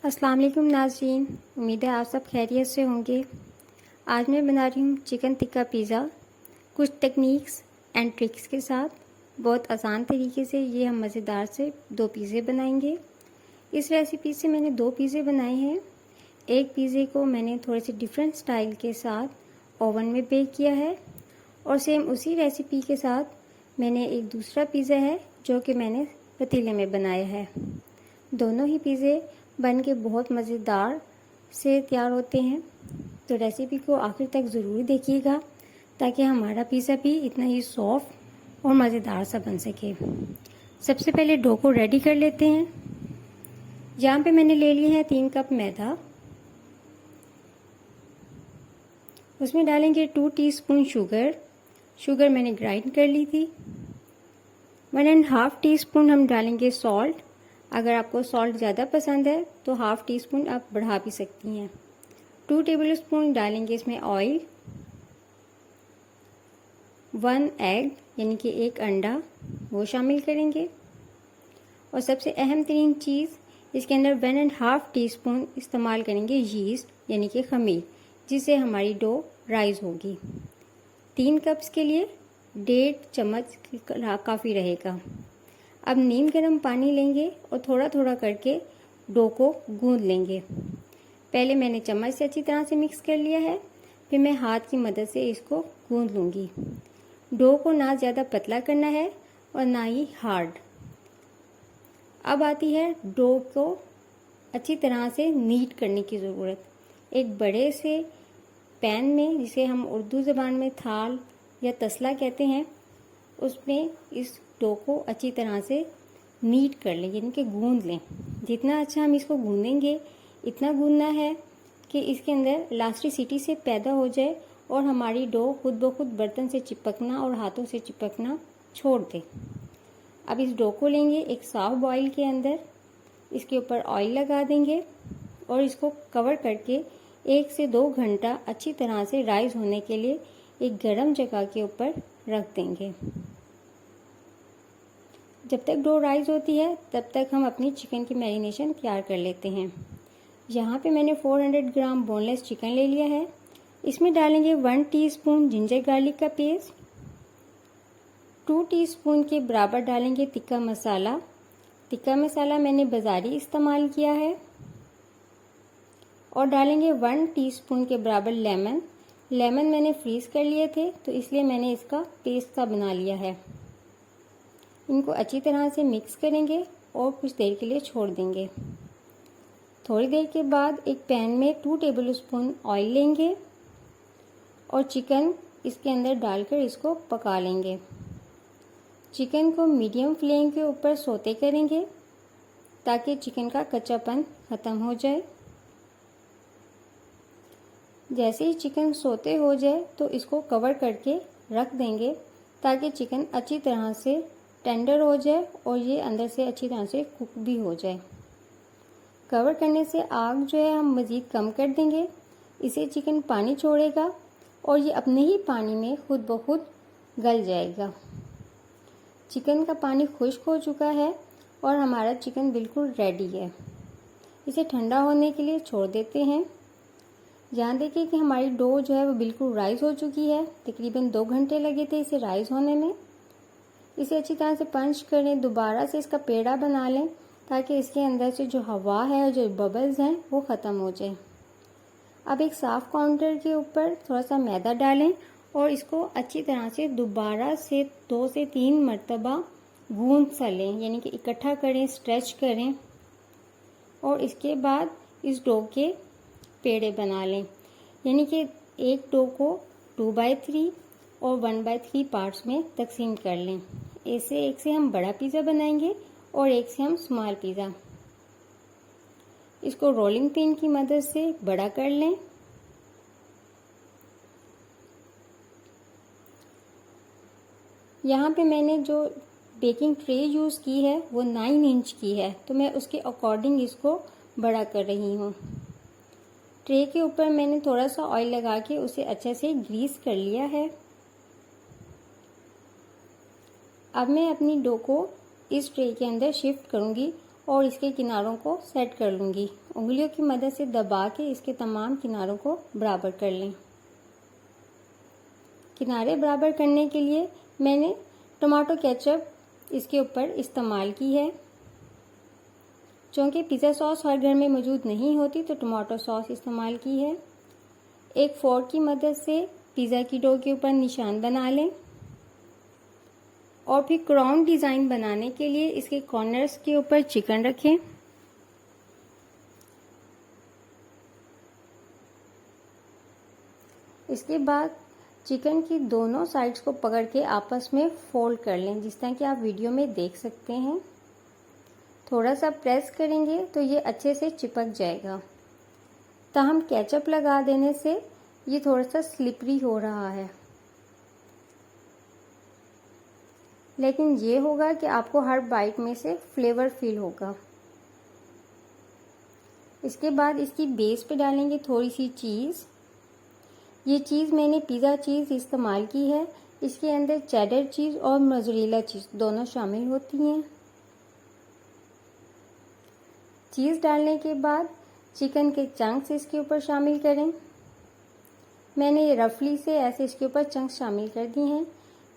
अस्सलाम वालेकुम नाज़रीन, उम्मीद है आप सब खैरियत से होंगे। आज मैं बना रही हूँ चिकन टिक्का पिज़्ज़ा। कुछ टेक्निक्स एंड ट्रिक्स के साथ बहुत आसान तरीके से ये हम मज़ेदार से 2 पिज़्ज़े बनाएंगे। इस रेसिपी से मैंने 2 पिज़्ज़े बनाए हैं। एक पिज़्ज़े को मैंने थोड़े से डिफरेंट स्टाइल के साथ ओवन में बेक किया है और सेम उसी रेसिपी के साथ मैंने एक दूसरा पिज़्ज़ा है जो कि मैंने पतीले में बनाया है। दोनों ही पिज़्ज़े बन के बहुत मज़ेदार से तैयार होते हैं, तो रेसिपी को आखिर तक ज़रूर देखिएगा ताकि हमारा पिज़्ज़ा भी इतना ही सॉफ्ट और मज़ेदार सा बन सके। सबसे पहले डो को रेडी कर लेते हैं। यहाँ पे मैंने ले लिए हैं 3 कप मैदा। उसमें डालेंगे 2 टीस्पून शुगर मैंने ग्राइंड कर ली थी। 1.5 टीस्पून हम डालेंगे सॉल्ट। अगर आपको सॉल्ट ज़्यादा पसंद है तो हाफ़ टी स्पून आप बढ़ा भी सकती हैं। 2 टेबल स्पून डालेंगे इसमें ऑयल। 1 एग यानी कि 1 अंडा वो शामिल करेंगे। और सबसे अहम तरीन चीज़ इसके अंदर 1.5 टीस्पून इस्तेमाल करेंगे यीस्ट यानी कि खमीर, जिससे हमारी डो राइज होगी। 3 कप्स के लिए 1.5 चम्मच काफ़ी रहेगा। अब नीम गर्म पानी लेंगे और थोड़ा थोड़ा करके डो को गूंद लेंगे। पहले मैंने चम्मच से अच्छी तरह से मिक्स कर लिया है, फिर मैं हाथ की मदद से इसको गूंद लूँगी। डो को ना ज़्यादा पतला करना है और ना ही हार्ड। अब आती है डो को अच्छी तरह से नीट करने की ज़रूरत। एक बड़े से पैन में, जिसे हम उर्दू ज़बान में थाल या तसला कहते हैं, उसमें इस डो को अच्छी तरह से नीट कर लें यानी कि गूंद लें। जितना अच्छा हम इसको गूंदेंगे इतना गूंदना है कि इसके अंदर इलास्टिसिटी से पैदा हो जाए और हमारी डो खुद ब खुद बर्तन से चिपकना और हाथों से चिपकना छोड़ दे। अब इस डो को लेंगे एक साफ बॉयल के अंदर, इसके ऊपर ऑयल लगा देंगे और इसको कवर करके 1 से 2 घंटा अच्छी तरह से राइज होने के लिए एक गर्म जगह के ऊपर रख देंगे। जब तक डो राइज होती है तब तक हम अपनी चिकन की मैरिनेशन तैयार कर लेते हैं। यहाँ पे मैंने 400 ग्राम बोनलेस चिकन ले लिया है। इसमें डालेंगे 1 टीस्पून जिंजर गार्लिक का पेस्ट। 2 टीस्पून के बराबर डालेंगे टिक्का मसाला। टिक्का मसाला मैंने बाज़ारी इस्तेमाल किया है। और डालेंगे 1 टीस्पून के बराबर लेमन मैंने फ्रीज़ कर लिए थे, तो इसलिए मैंने इसका पेस्ट सा बना लिया है। इनको अच्छी तरह से मिक्स करेंगे और कुछ देर के लिए छोड़ देंगे। थोड़ी देर के बाद एक पैन में 2 टेबल स्पून ऑयल लेंगे और चिकन इसके अंदर डालकर इसको पका लेंगे। चिकन को मीडियम फ्लेम के ऊपर सौते करेंगे ताकि चिकन का कच्चापन ख़त्म हो जाए। जैसे ही चिकन सौते हो जाए तो इसको कवर करके रख देंगे ताकि चिकन अच्छी तरह से टेंडर हो जाए और ये अंदर से अच्छी तरह से कुक भी हो जाए। कवर करने से आग जो है हम मज़ीद कम कर देंगे। इसे चिकन पानी छोड़ेगा और ये अपने ही पानी में खुद ब खुद गल जाएगा। चिकन का पानी खुश्क हो चुका है और हमारा चिकन बिल्कुल रेडी है। इसे ठंडा होने के लिए छोड़ देते हैं। यहाँ देखिए कि हमारी डो जो है वो बिल्कुल राइज हो चुकी है। तकरीबन 2 घंटे लगे थे इसे राइज होने में। इसे अच्छी तरह से पंच करें, दोबारा से इसका पेड़ा बना लें ताकि इसके अंदर से जो हवा है और जो बबल्स हैं वो ख़त्म हो जाए। अब एक साफ़ काउंटर के ऊपर थोड़ा सा मैदा डालें और इसको अच्छी तरह से दोबारा से 2 से 3 मरतबा गूंद सलें यानी कि इकट्ठा करें, स्ट्रेच करें और इसके बाद इस डो के पेड़े बना लें। यानी कि एक डो को 2/3 और 1/3 पार्ट्स में तकसीम कर लें। ऐसे एक से हम बड़ा पिज़्ज़ा बनाएंगे और एक से हम स्मॉल पिज़्ज़ा। इसको रोलिंग पिन की मदद से बड़ा कर लें। यहाँ पे मैंने जो बेकिंग ट्रे यूज़ की है वो 9 इंच की है, तो मैं उसके अकॉर्डिंग इसको बड़ा कर रही हूँ। ट्रे के ऊपर मैंने थोड़ा सा ऑयल लगा के उसे अच्छे से ग्रीस कर लिया है। अब मैं अपनी डो को इस ट्रे के अंदर शिफ्ट करूँगी और इसके किनारों को सेट कर लूँगी। उंगलियों की मदद से दबा के इसके तमाम किनारों को बराबर कर लें। किनारे बराबर करने के लिए मैंने टमाटो केचप इसके ऊपर इस्तेमाल की है। चूँकि पिज़्ज़ा सॉस हर घर में मौजूद नहीं होती तो टमाटो सॉस इस्तेमाल की है। एक फोर्क की मदद से पिज़्ज़ा की डो के ऊपर निशान बना लें और फिर क्राउन डिज़ाइन बनाने के लिए इसके कॉर्नर्स के ऊपर चिकन रखें। इसके बाद चिकन की दोनों साइड्स को पकड़ के आपस में फोल्ड कर लें, जिस तरह कि आप वीडियो में देख सकते हैं। थोड़ा सा प्रेस करेंगे तो ये अच्छे से चिपक जाएगा। ताहम केचप लगा देने से ये थोड़ा सा स्लिपरी हो रहा है, लेकिन ये होगा कि आपको हर बाइट में से फ्लेवर फील होगा। इसके बाद इसकी बेस पे डालेंगे थोड़ी सी चीज़। ये चीज़ मैंने पिज़्ज़ा चीज़ इस्तेमाल की है। इसके अंदर चेडर चीज़ और मोज़रेला चीज़ दोनों शामिल होती हैं। चीज़ डालने के बाद चिकन के चंक्स इसके ऊपर शामिल करें। मैंने ये रफली से ऐसे इसके ऊपर चंक्स शामिल कर दिए हैं।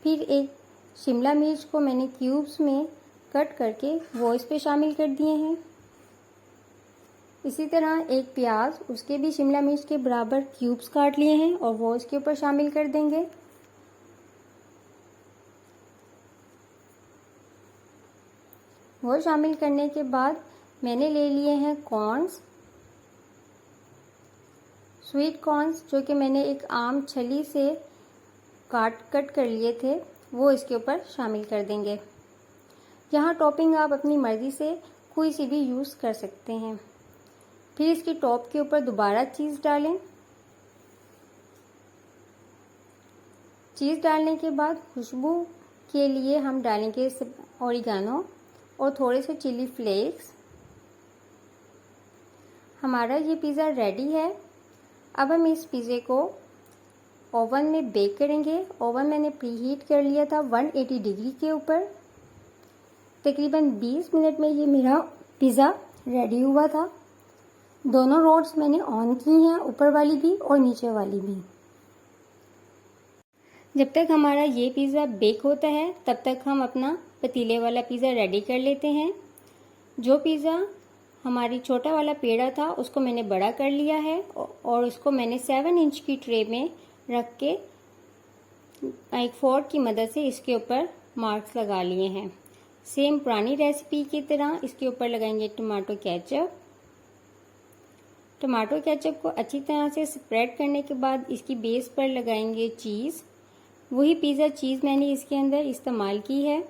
फिर एक शिमला मिर्च को मैंने क्यूब्स में कट करके वो इस पे शामिल कर दिए हैं। इसी तरह एक प्याज, उसके भी शिमला मिर्च के बराबर क्यूब्स काट लिए हैं और वो इसके ऊपर शामिल कर देंगे। वो शामिल करने के बाद मैंने ले लिए हैं कॉर्न्स, स्वीट कॉर्न्स, जो कि मैंने एक आम छली से कट कर लिए थे, वो इसके ऊपर शामिल कर देंगे। यहाँ टॉपिंग आप अपनी मर्ज़ी से कोई सी भी यूज़ कर सकते हैं। फिर इसकी टॉप के ऊपर दोबारा चीज़ डालें। चीज़ डालने के बाद खुशबू के लिए हम डालेंगे ओरिगानो और थोड़े से चिली फ्लेक्स। हमारा ये पिज़्ज़ा रेडी है। अब हम इस पिज़्ज़े को ओवन में बेक करेंगे। ओवन मैंने प्रीहीट कर लिया था 180 डिग्री के ऊपर। तकरीबन 20 मिनट में ये मेरा पिज़्ज़ा रेडी हुआ था। दोनों रोड्स मैंने ऑन की हैं, ऊपर वाली भी और नीचे वाली भी। जब तक हमारा ये पिज़्ज़ा बेक होता है तब तक हम अपना पतीले वाला पिज़्ज़ा रेडी कर लेते हैं। जो पिज़्ज़ा हमारी छोटा वाला पेड़ा था उसको मैंने बड़ा कर लिया है और उसको मैंने 7 इंच की ट्रे में रख के एक फोर्क की मदद से इसके ऊपर मार्क्स लगा लिए हैं। सेम पुरानी रेसिपी की तरह इसके ऊपर लगाएंगे टमाटो केचप। टमाटो केचप को अच्छी तरह से स्प्रेड करने के बाद इसकी बेस पर लगाएंगे चीज़। वही पिज़्ज़ा चीज़ मैंने इसके अंदर इस्तेमाल की है।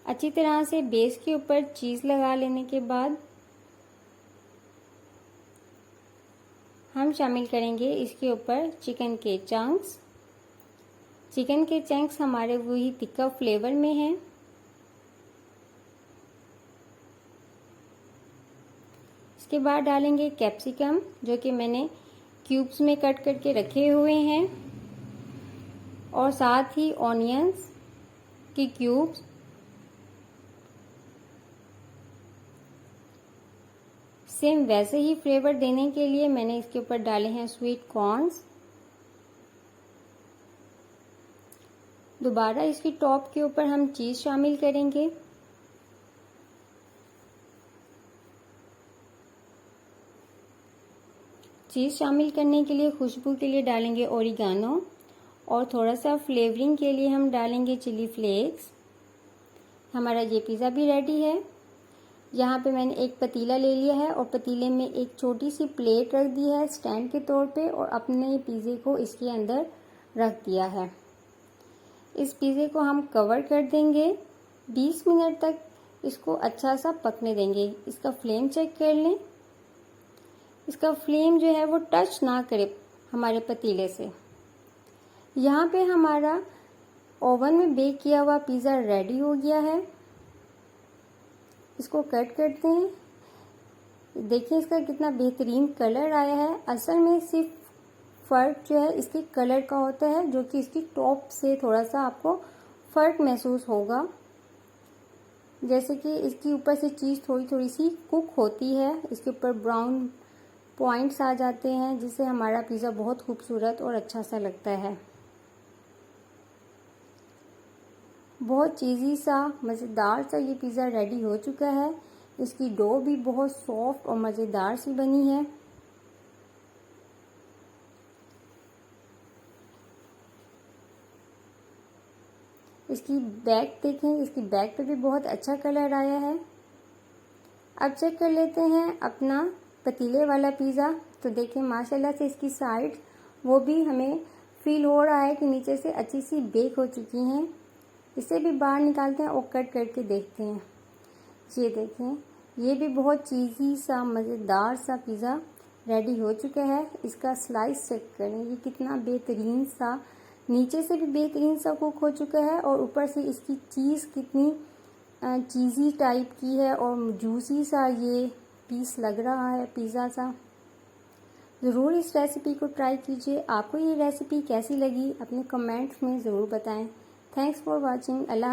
अच्छी तरह से बेस के ऊपर चीज़ लगा लेने के बाद हम शामिल करेंगे इसके ऊपर चिकन के चंक्स। चिकन के चंक्स हमारे वही तिक्का फ्लेवर में हैं। इसके बाद डालेंगे कैप्सिकम, जो कि मैंने क्यूब्स में कट करके रखे हुए हैं, और साथ ही ऑनियंस के क्यूब्स। सेम वैसे ही फ्लेवर देने के लिए मैंने इसके ऊपर डाले हैं स्वीट कॉर्न्स। दोबारा इसकी टॉप के ऊपर हम चीज़ शामिल करेंगे। चीज़ शामिल करने के लिए खुशबू के लिए डालेंगे ओरिगानो और थोड़ा सा फ्लेवरिंग के लिए हम डालेंगे चिली फ्लेक्स। हमारा ये पिज़्ज़ा भी रेडी है। यहाँ पे मैंने एक पतीला ले लिया है और पतीले में एक छोटी सी प्लेट रख दी है स्टैंड के तौर पे और अपने पिज़्ज़े को इसके अंदर रख दिया है। इस पिज़्ज़े को हम कवर कर देंगे। 20 मिनट तक इसको अच्छा सा पकने देंगे। इसका फ्लेम चेक कर लें। इसका फ्लेम जो है वो टच ना करे हमारे पतीले से। यहाँ पे हमारा ओवन में बेक किया हुआ पिज़्ज़ा रेडी हो गया है। इसको कट करते हैं। देखिए इसका कितना बेहतरीन कलर आया है। असल में सिर्फ फ़र्क जो है इसके कलर का होता है, जो कि इसकी टॉप से थोड़ा सा आपको फ़र्क महसूस होगा। जैसे कि इसके ऊपर से चीज़ थोड़ी थोड़ी सी कुक होती है, इसके ऊपर ब्राउन पॉइंट्स आ जाते हैं, जिससे हमारा पिज़्ज़ा बहुत खूबसूरत और अच्छा सा लगता है। बहुत चीज़ी सा मज़ेदार सा ये पिज़्ज़ा रेडी हो चुका है। इसकी डो भी बहुत सॉफ्ट और मज़ेदार सी बनी है। इसकी बैक देखें, इसकी बैक पे भी बहुत अच्छा कलर आया है। अब चेक कर लेते हैं अपना पतीले वाला पिज़्ज़ा। तो देखें माशाल्लाह से इसकी साइड वो भी हमें फील हो रहा है कि नीचे से अच्छी सी बेक हो चुकी हैं। इसे भी बाहर निकालते हैं और कट करके देखते हैं। ये देखें, ये भी बहुत चीज़ी सा मज़ेदार सा पिज़्ज़ा रेडी हो चुका है। इसका स्लाइस चेक करें, ये कितना बेहतरीन सा, नीचे से भी बेहतरीन सा कुक हो चुका है और ऊपर से इसकी चीज़ कितनी चीज़ी टाइप की है और जूसी सा ये पीस लग रहा है पिज़्ज़ा सा। ज़रूर इस रेसिपी को ट्राई कीजिए। आपको ये रेसिपी कैसी लगी अपने कमेंट्स में ज़रूर बताएं। Thanks for watching. अल्लाह।